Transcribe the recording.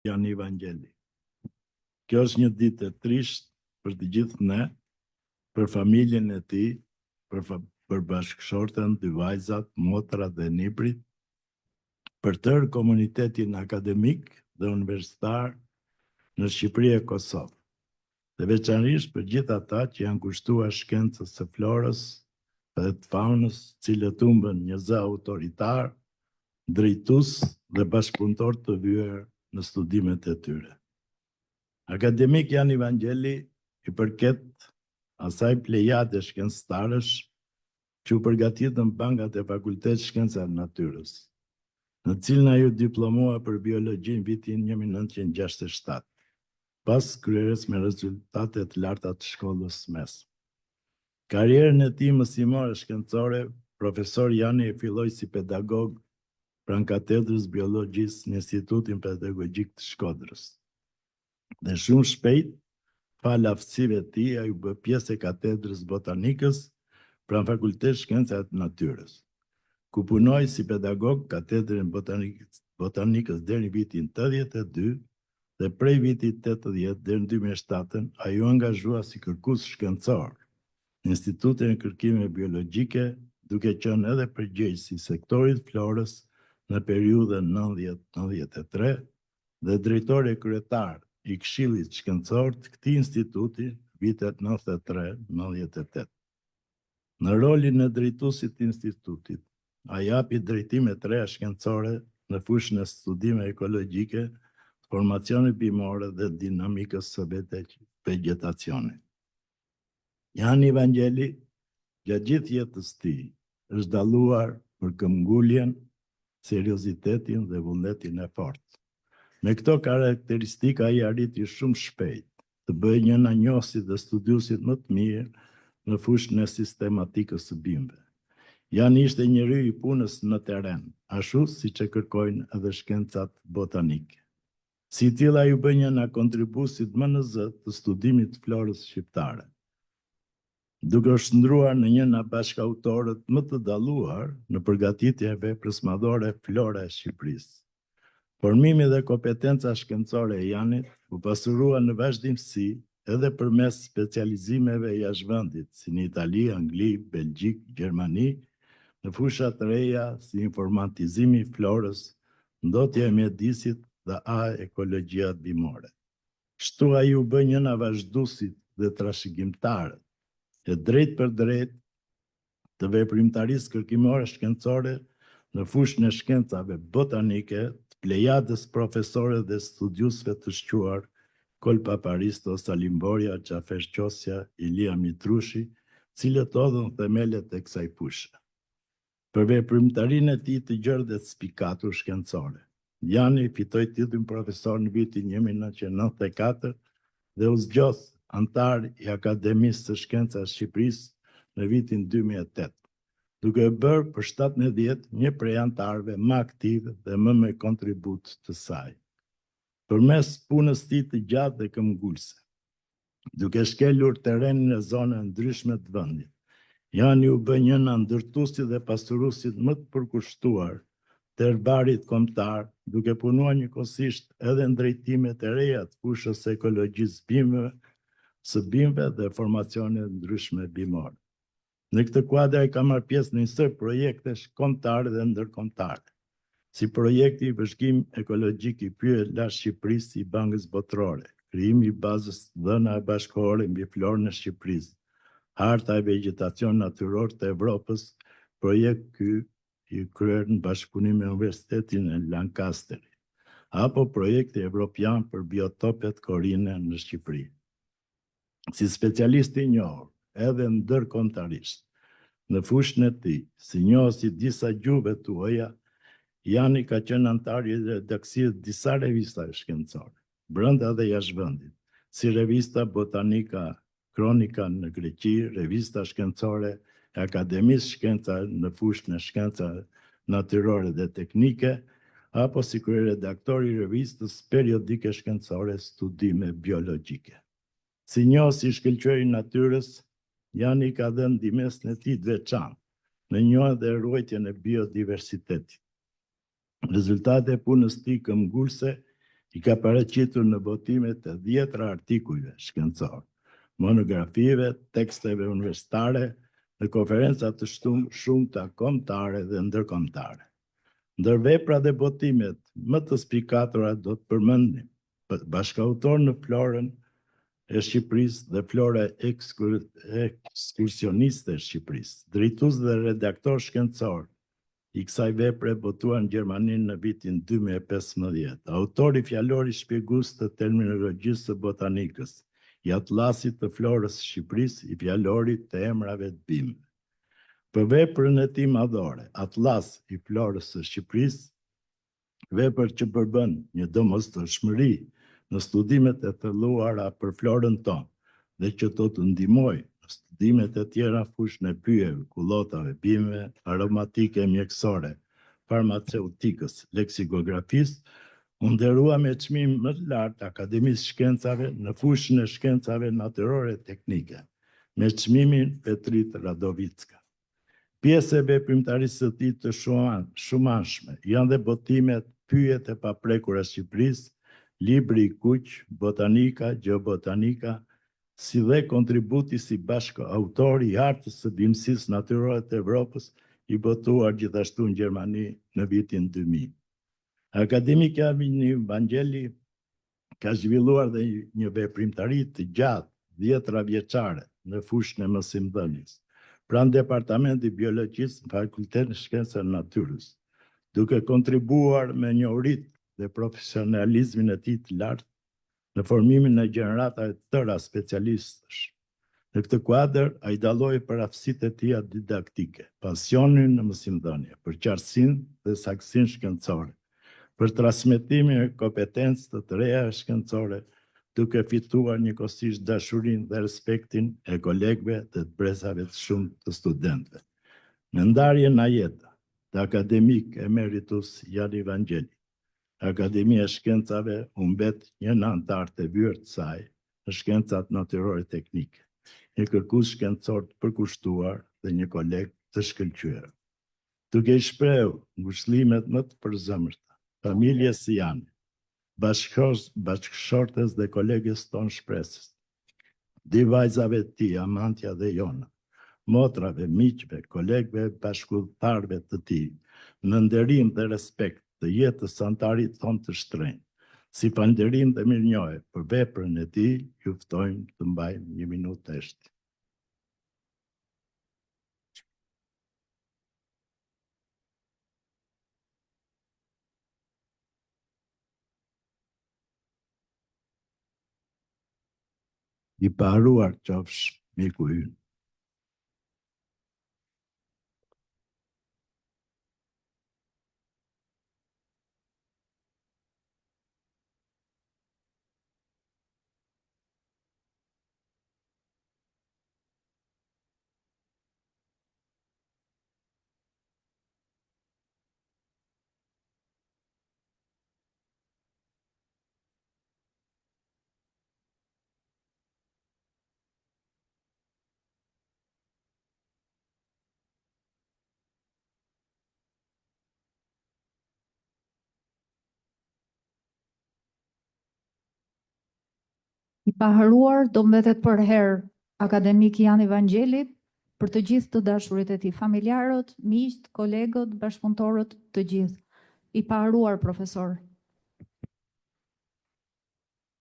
Jani Vangeli. Kjo është një ditë e trisht për të gjithë ne, për familjen e tij, për bashkëshorten, dy vajzat, motrat dhe niprit, për tërë komunitetin akademik dhe universitar në Shqipëri e Kosovë, dhe veçanërisht për gjithë ata që janë kushtuar shkencës së florës dhe të faunës, cilët humbën një zë autoritar, drejtues dhe bashkëpunëtor të vyer në studimet e tyre. Akademik Jani Vangeli i përket asaj plejade shkencëtarësh që u përgatitën bankat e Fakultetit Shkencave të Natyrës, në cilën ai u diplomua për biologji në vitin 1967, pas kryerjes me rezultate të larta të shkollës mesme. Karrierën e tij mësimore shkencore, profesor Jani e filloi si pedagog pranë katedrës biologjisë në Institutin Pedagogjik të Shkodrës. Dhe shumë shpejt, fal aftësive të tij, ai u bë pjesë e katedrës botanikës pranë Fakultetit Shkencave të Natyrës, ku punoi si pedagog katedrën botanikës deri në vitin 82 dhe prej vitit 80 deri në 2007 ai u angazhua si kërkues shkencor në Institutin e Kërkimeve Biologjike, duke qenë edhe përgjegjës i sektorit florës në periudhën 90-93 dhe drejtor e kryetar i Këshillit Shkencor të këtij instituti vitet 93-98. Në rolin e drejtuesit të institutit, ai japi drejtime të reja shkencore në fushën e studimeve ekologjike, formacionit bimore dhe dinamikës së vegjetacionit. Jani Vangeli, gjatë gjithë jetës së tij, është dalluar për këmbguljen, seriozitetin dhe vullnetin e fortë. Me këto karakteristika ai arriti shumë shpejt të bëjë një nga njohësit dhe studiuesit më të mirë në fushën e sistematikës së bimëve. Jani ishte njeriu i punës në terren, ashtu siç e kërkojnë edhe shkencat botanike. Si tillë ai u bë një nga kontribuesit më në zë të studimit të florës shqiptare, duke u shndruar në një nga bashkautorët më të dalluar në përgatitjen e veprës madhore Flora e Shqipërisë. Formimi dhe kompetenca shkencore e Janit u pasurua në vazhdimsi edhe përmes specializimeve jashtë vendit, si në Itali, Angli, Belgjik, Gjermani, në fusha të reja si informatizimi i florës, ndotja e mjedisit dhe ekologjia bimore. Kështu ai u bë një nga vazhduesit dhe trashëgimtarët e drejt për drejt të veprimtarisë kërkimore shkencore në fushën e shkencave botanike, të plejadës profesorë dhe studiusve të shquar Kolpa Paristo, Salim Borja, Qafer Qosja, Ilia Mitrushi, cilët odhën themelet e kësaj fushë. Për veprimtarinë e tij të gjerë dhe të spikatur shkencore, Jani fitoi titullin profesor në vitin 1994 dhe u zgjodh antar i Akademisë së Shkencave të Shqipërisë në vitin 2008, duke bërë për 17 një prej antarëve më aktiv dhe më me kontribut të saj. Përmes punës tij të gjatë dhe këmbgulse, duke shkelur terrenin e zonave ndryshme të vendit, Jani u bë një nga ndërtuesit dhe pasuruesit më të përkushtuar të herbarit kombëtar, duke punuar njëkohësisht edhe në drejtimet e reja të fushës së ekologjisë bimëve dhe formacione ndryshme bimore. Në këtë kuadër ai ka marrë pjesë në një sër projektesh kombëtare dhe ndërkombëtare, si projekti i vëzhgim ekologjik i pyet lashtë Shqipërisë i Bankës Botërore, krijimi i bazës dhënave bashkëkohore mbi florën e Shqipërisë, Harta e Vegjetacion Natyror të Evropës, projekt ky i kryer në bashkëpunim me Universitetin e Lancasterit, apo projekti evropian për biotopet korine në Shqipëri. Si specialist i njohur, edhe ndërkombëtarisht, në fushën e tij, si njohës i disa gjuhëve të huaja, Jani ka qenë antar i redaksimit të disa revista shkencore, brenda dhe jashtë vendit, si revista Botanika Kronika në Greqi, revista shkencore e Akademisë Shkencave në fushën e shkencave natyrore dhe teknike, apo si kryeredaktor i revistës periodike shkencore Studime Biologjike. Si njohës i shkëlqyer i natyrës, Jani ka dhënë ndihmën e tij të veçantë në njohjen dhe ruajtjen e biodiversitetit. Rezultate e punës tij këmbgulse I ka paraqitur në botimet e 10 artikujve shkencor, monografive, teksteve universitare, në konferencat të shumta kombëtare dhe ndërkombëtare. Ndër veprat dhe botimet më të spikatura do të përmendim bashkautor në Florën e Shqipërisë dhe Flora ekskursioniste e Shqipërisë, drejtues dhe redaktor shkencor i kësaj vepre botuar në Gjermani në vitin 2015, autor i fjalorit shpjegues të terminologjisë së botanikës, i atllasit të florës së Shqipërisë, i fjalorit të emrave të bimëve. Për veprën e tij madhore, Atlas i florës së Shqipërisë, vepër që përbën një domosdoshmëri në studimet e thelluara për florën tonë dhe që do të ndihmojë në studimet e tjera fushën e pyjeve, kullotave, bimëve, aromatike, mjekësore, farmaceutikës, leksikografisë, u nderua me çmim më të lartë Akademisë Shkencave në fushën e shkencave natyrore teknike, me çmimin Petrit Radovicka. Pjesë e veprimtarisë së tij të shumanshme janë dhe botimet Pyjet e paprekura Shqipërisë, libri i kuq, botanika, gjeobotanika, si dhe kontributi si bashkëautor i hartës së bimësisë natyrore të Evropës, i botuar gjithashtu në Gjermani në vitin 2000. Akademik Javini Vangjeli ka zhvilluar dhe një veprimtari të gjatë 10 vjeçare në fushën e mësimdhënies, pranë Departamenti Biologjisë në Fakultetin e Shkencave të Natyrës, duke kontribuar me njohuritë dhe profesionalizmin e tij të lartë në formimin e gjeneratave të tëra specialistësh. Në këtë kuadër, ai dalloi përafësitë e tija didaktike, pasionin në mësimdhënie, për qartësinë dhe saktësinë shkencore, për transmetimin e kompetencë të reja shkencore, duke fituar njëkohësisht dashurinë dhe respektin e kolegëve dhe të brezave të shumë të studentëve. Me ndarjen na jeta të akademik emeritus Jani Vangjeli, Akademia e Shkencave u mbet një anëtar të vyer të saj në shkencat natyrore teknike, një kërkues shkencor të përkushtuar dhe një koleg të shkëlqyer. Duke i shprehur ngushëllimet më të përzemërta familjes së Jani, bashkëshortes dhe kolegës tonë shpresës, dy vajzave të tij, Amantja dhe Jona, motrave, miqve, kolegëve, bashkëpunëtarëve të tij, në nderim dhe respekt të jetës së antarit tonë të shtrenjtë. Si falënderim dhe mirënjohje për veprën e tij, ju ftojmë të mbajmë një minutë eshti. I paruar qofsh miku ynë. I paharuar do mbetet për herë akademik Jani Vangjeli, për të gjithë të dashurit e tij, familjarët, miqt, kolegët, bashkëpunëtorët, të gjithë. I paharuar profesor.